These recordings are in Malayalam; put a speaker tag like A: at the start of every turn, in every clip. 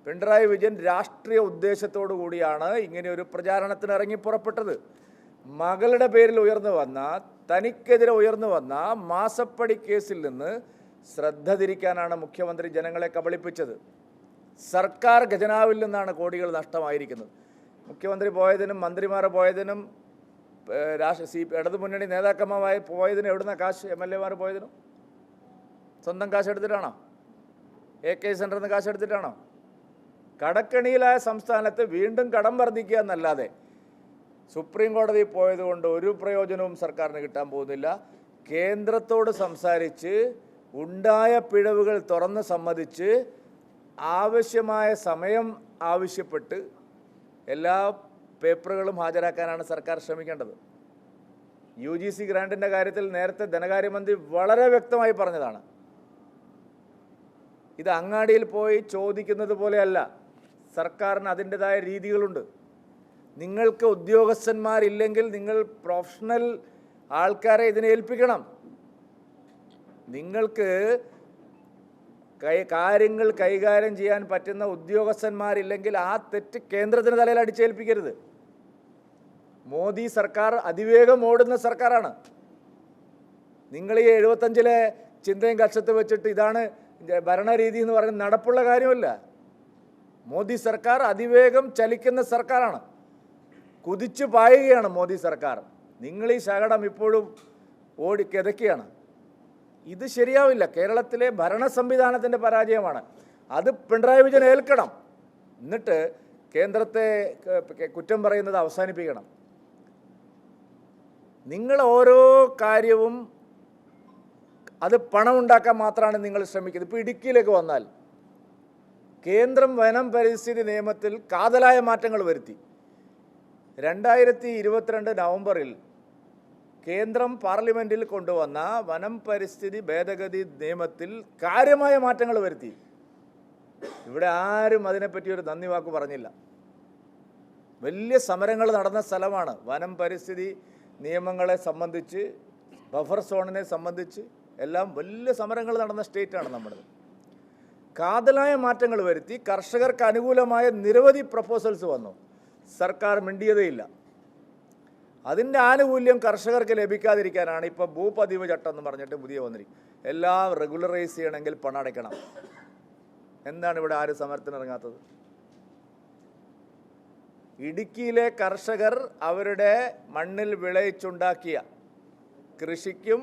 A: പിണറായി വിജയൻ രാഷ്ട്രീയ ഉദ്ദേശത്തോടു കൂടിയാണ് ഇങ്ങനെ ഒരു പ്രചാരണത്തിന് ഇറങ്ങി പുറപ്പെട്ടത്. മകളുടെ പേരിൽ ഉയർന്നു വന്ന, തനിക്കെതിരെ ഉയർന്നു വന്ന മാസപ്പടി കേസിൽ നിന്ന് ശ്രദ്ധ തിരിക്കാനാണ് മുഖ്യമന്ത്രി ജനങ്ങളെ കബളിപ്പിച്ചത്. സർക്കാർ ഖജനാവിൽ നിന്നാണ് കോടികൾ നഷ്ടമായിരിക്കുന്നത്. മുഖ്യമന്ത്രി പോയതിനും മന്ത്രിമാർ പോയതിനും ഇടതുമുന്നണി നേതാക്കന്മാർ പോയതിനും എവിടുന്ന കാശ്? MLA മാർ പോയതിനും സ്വന്തം കാശ് എടുത്തിട്ടാണോ? AK സെൻ്ററിൽ നിന്ന് കാശ് എടുത്തിട്ടാണോ? കടക്കെണിയിലായ സംസ്ഥാനത്ത് വീണ്ടും കടം വർദ്ധിക്കുക എന്നല്ലാതെ സുപ്രീം കോടതി പോയതുകൊണ്ട് ഒരു പ്രയോജനവും സർക്കാരിന് കിട്ടാൻ പോകുന്നില്ല. കേന്ദ്രത്തോട് സംസാരിച്ച് ഉണ്ടായ പിഴവുകൾ തുറന്ന് സമ്മതിച്ച് ആവശ്യമായ സമയം ആവശ്യപ്പെട്ട് എല്ലാ പേപ്പറുകളും ഹാജരാക്കാനാണ് സർക്കാർ ശ്രമിക്കേണ്ടത്. UGC ഗ്രാൻറ്റിൻ്റെ കാര്യത്തിൽ നേരത്തെ ധനകാര്യമന്ത്രി വളരെ വ്യക്തമായി പറഞ്ഞതാണ്. ഇത് അങ്ങാടിയിൽ പോയി ചോദിക്കുന്നത് പോലെയല്ല. സർക്കാരിന് അതിൻ്റെതായ രീതികളുണ്ട്. നിങ്ങൾക്ക് ഉദ്യോഗസ്ഥന്മാരില്ലെങ്കിൽ നിങ്ങൾ പ്രൊഫഷണൽ ആൾക്കാരെ ഇതിനെ ഏൽപ്പിക്കണം. നിങ്ങൾക്ക് കാര്യങ്ങൾ കൈകാര്യം ചെയ്യാൻ പറ്റുന്ന ഉദ്യോഗസ്ഥന്മാരില്ലെങ്കിൽ ആ തെറ്റ് കേന്ദ്രത്തിന് തലയിൽ അടിച്ചേൽപ്പിക്കരുത്. മോദി സർക്കാർ അതിവേഗം ഓടുന്ന സർക്കാരാണ്. നിങ്ങൾ ഈ 75-ലെ ചിന്തയും കക്ഷത്ത് വെച്ചിട്ട് ഇതാണ് ഭരണരീതി എന്ന് പറയുന്നത് നടപ്പുള്ള കാര്യമല്ല. മോദി സർക്കാർ അതിവേഗം ചലിക്കുന്ന സർക്കാരാണ്. കുതിച്ചു പായുകയാണ് മോദി സർക്കാർ. നിങ്ങൾ ഈ ശകടം ഇപ്പോഴും കിതയ്ക്കുകയാണ്. ഇത് ശരിയാവില്ല. കേരളത്തിലെ ഭരണ സംവിധാനത്തിൻ്റെ പരാജയമാണ്. അത് പിണറായി വിജയൻ ഏൽക്കണം. എന്നിട്ട് കേന്ദ്രത്തെ കുറ്റം പറയുന്നത് അവസാനിപ്പിക്കണം. നിങ്ങൾ ഓരോ കാര്യവും അത് പണം ഉണ്ടാക്കാൻ മാത്രമാണ് നിങ്ങൾ ശ്രമിക്കുന്നത്. ഇപ്പോൾ ഇടുക്കിയിലേക്ക് വന്നാൽ കേന്ദ്രം വനം പരിസ്ഥിതി നിയമത്തിൽ കാതലായ മാറ്റങ്ങൾ വരുത്തി. 2022 നവംബറിൽ കേന്ദ്രം പാർലമെൻറ്റിൽ കൊണ്ടുവന്ന വനം പരിസ്ഥിതി ഭേദഗതി നിയമത്തിൽ കാര്യമായ മാറ്റങ്ങൾ വരുത്തി. ഇവിടെ ആരും അതിനെപ്പറ്റി ഒരു നന്ദി വാക്ക് പറഞ്ഞില്ല. വലിയ സമരങ്ങൾ നടന്ന സ്ഥലമാണ്. വനം പരിസ്ഥിതി നിയമങ്ങളെ സംബന്ധിച്ച്, ബഫർ സോണിനെ സംബന്ധിച്ച് എല്ലാം വലിയ സമരങ്ങൾ നടന്ന സ്റ്റേറ്റാണ് നമ്മുടേത്. കാതലായ മാറ്റങ്ങൾ വരുത്തി. കർഷകർക്ക് അനുകൂലമായ നിരവധി പ്രപ്പോസൽസ് വന്നു. സർക്കാർ മിണ്ടിയതേയില്ല. അതിൻ്റെ ആനുകൂല്യം കർഷകർക്ക് ലഭിക്കാതിരിക്കാനാണ് ഇപ്പോൾ ഭൂപതിവ് ചട്ടം എന്ന് പറഞ്ഞിട്ട് പുതിയ വന്നിരിക്കും. എല്ലാം റെഗുലറൈസ് ചെയ്യണമെങ്കിൽ പണം അടയ്ക്കണം. എന്താണ് ഇവിടെ ആരും സമരത്തിനിറങ്ങാത്തത്? ഇടുക്കിയിലെ കർഷകർ അവരുടെ മണ്ണിൽ വിളയിച്ചുണ്ടാക്കിയ കൃഷിക്കും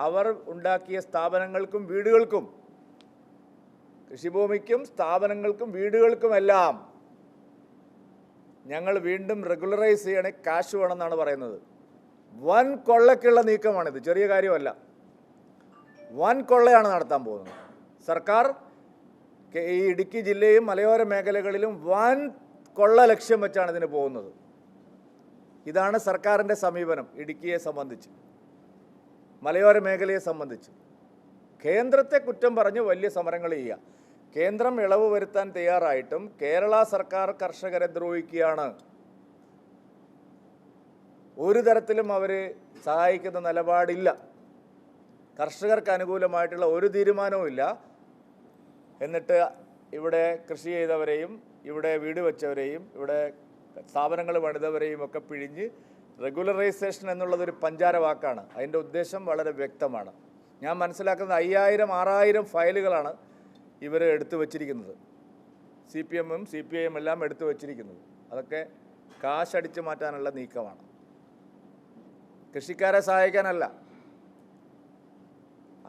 A: അവർ ഉണ്ടാക്കിയ സ്ഥാപനങ്ങൾക്കും വീടുകൾക്കും, കൃഷിഭൂമിക്കും സ്ഥാപനങ്ങൾക്കും വീടുകൾക്കുമെല്ലാം ഞങ്ങൾ വീണ്ടും റെഗുലറൈസ് ചെയ്യണേ കാശ് വേണമെന്നാണ് പറയുന്നത്. വൻ കൊള്ളയ്ക്കുള്ള നീക്കമാണിത്. ചെറിയ കാര്യമല്ല. വൻ കൊള്ളയാണ് നടത്താൻ പോകുന്നത് സർക്കാർ. ഈ ഇടുക്കി ജില്ലയും മലയോര മേഖലകളിലും വൻ കൊള്ള ലക്ഷ്യം വെച്ചാണ് ഇതിന് പോകുന്നത്. ഇതാണ് സർക്കാരിൻ്റെ സമീപനം. ഇടുക്കിയെ സംബന്ധിച്ച്, മലയോര മേഖലയെ സംബന്ധിച്ച് കേന്ദ്രത്തെ കുറ്റം പറഞ്ഞ് വലിയ സമരങ്ങൾ ചെയ്യുക. കേന്ദ്രം ഇളവ് വരുത്താൻ തയ്യാറായിട്ടും കേരള സർക്കാർ കർഷകരെ ദ്രോഹിക്കുകയാണ്. ഒരു തരത്തിലും അവർ സഹായിക്കുന്ന നിലപാടില്ല. കർഷകർക്ക് അനുകൂലമായിട്ടുള്ള ഒരു തീരുമാനവും ഇല്ല. എന്നിട്ട് ഇവിടെ കൃഷി ചെയ്തവരെയും ഇവിടെ വീട് വെച്ചവരെയും ഇവിടെ സ്ഥാപനങ്ങൾ പണിതവരെയും ഒക്കെ പിഴിഞ്ഞ് റെഗുലറൈസേഷൻ എന്നുള്ളതൊരു പഞ്ചാര വാക്കാണ്. അതിൻ്റെ ഉദ്ദേശം വളരെ വ്യക്തമാണ്. ഞാൻ മനസ്സിലാക്കുന്നത് 5000-6000 ഫയലുകളാണ് ഇവർ എടുത്തു വച്ചിരിക്കുന്നത്. CPM-ഉം CPI-യും എല്ലാം എടുത്തു വച്ചിരിക്കുന്നത്. അതൊക്കെ കാശടിച്ചു മാറ്റാനുള്ള നീക്കമാണ്. കൃഷിക്കാരെ സഹായിക്കാനല്ല.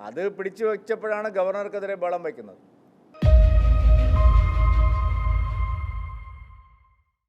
A: അത് പിടിച്ചു വച്ചപ്പോഴാണ് ഗവർണർക്കെതിരെ ബളം വയ്ക്കുന്നത്.